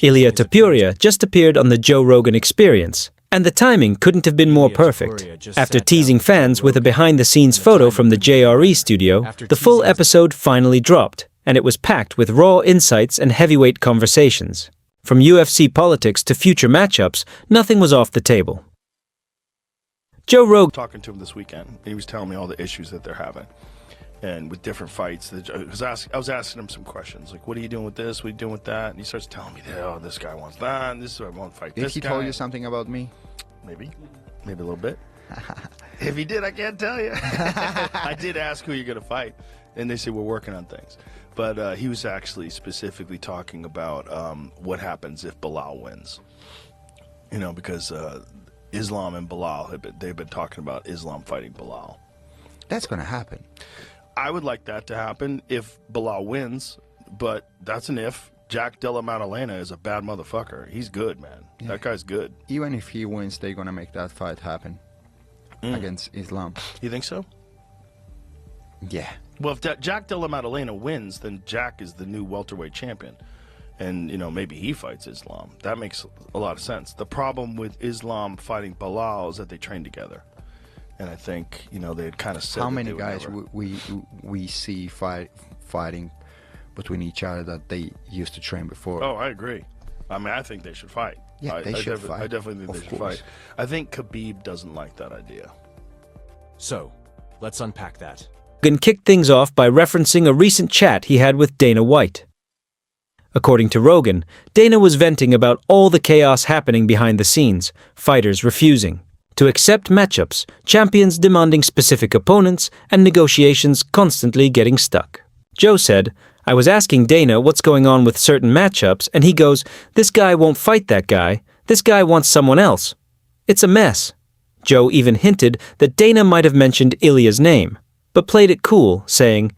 Ilia Topuria just appeared on the Joe Rogan Experience, and the timing couldn't have been more perfect. After teasing fans with a behind-the-scenes photo from the JRE studio, the full episode finally dropped, and it was packed with raw insights and heavyweight conversations. From UFC politics to future matchups, nothing was off the table. Joe Rogan talking to him this weekend. He was telling me all the issues that they're having, and with different fights. I was asking him some questions, like, "What are you doing with this? What are you doing with that?" And he starts telling me, "Oh, this guy wants that. And this is why I want to fight this guy." Did he told you something about me? Maybe a little bit. If he did, I can't tell you. I did ask who you're gonna fight, and they said we're working on things. But he was actually specifically talking about what happens if Belal wins. You know, because Islam and Belal, they've been talking about Islam fighting Belal. That's going to happen. I would like that to happen if Belal wins, but that's an if. Jack Della Maddalena is a bad motherfucker. He's good, man. Yeah. That guy's good. Even if he wins, they're going to make that fight happen against Islam. You think so? Yeah. Well, if Jack Della Maddalena wins, then Jack is the new welterweight champion. And, you know, maybe he fights Islam. That makes a lot of sense. The problem with Islam fighting Belal is that they train together. And I think, you know, they had kind of said how many guys we see fighting between each other that they used to train before? Oh, I agree. I mean, I think they should fight. Yeah, they should fight. I definitely think they should fight. I think Khabib doesn't like that idea. So, let's unpack that. Rogan kicked things off by referencing a recent chat he had with Dana White. According to Rogan, Dana was venting about all the chaos happening behind the scenes, fighters refusing to accept matchups, champions demanding specific opponents, and negotiations constantly getting stuck. Joe said, "I was asking Dana what's going on with certain matchups, and he goes, 'This guy won't fight that guy. This guy wants someone else.' It's a mess." Joe even hinted that Dana might have mentioned Ilia's name, but played it cool, saying,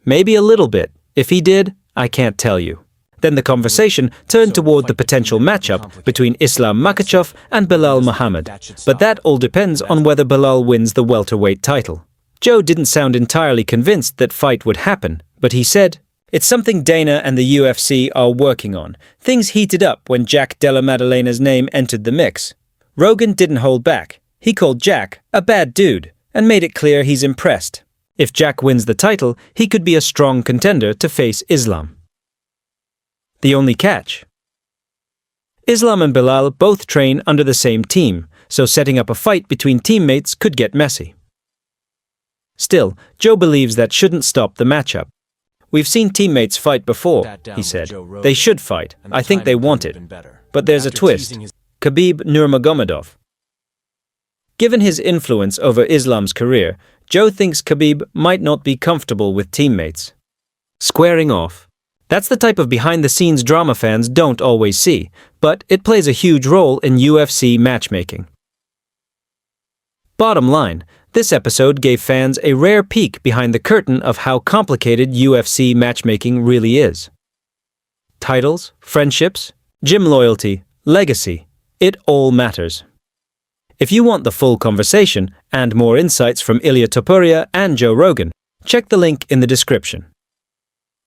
"Maybe a little bit. If he did, I can't tell you." Then the conversation turned toward the potential matchup between Islam Makhachev and Belal Muhammad, but that all depends on whether Belal wins the welterweight title. Joe didn't sound entirely convinced that fight would happen, but he said, "It's something Dana and the UFC are working on. Things heated up when Jack Della Maddalena's name entered the mix." Rogan didn't hold back. He called Jack a bad dude and made it clear he's impressed. If Jack wins the title, he could be a strong contender to face Islam. The only catch: Islam and Belal both train under the same team, so setting up a fight between teammates could get messy. Still, Joe believes that shouldn't stop the matchup. "We've seen teammates fight before," he said. "They should fight. I think they want it. But there's a twist. Khabib Nurmagomedov." Given his influence over Islam's career, Joe thinks Khabib might not be comfortable with teammates. Squaring off. That's the type of behind-the-scenes drama fans don't always see, but it plays a huge role in UFC matchmaking. Bottom line, this episode gave fans a rare peek behind the curtain of how complicated UFC matchmaking really is. Titles, friendships, gym loyalty, legacy, it all matters. If you want the full conversation and more insights from Ilia Topuria and Joe Rogan, check the link in the description.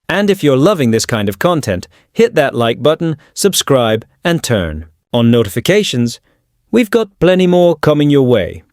And if you're loving this kind of content, hit that like button, subscribe, and turn on notifications. We've got plenty more coming your way.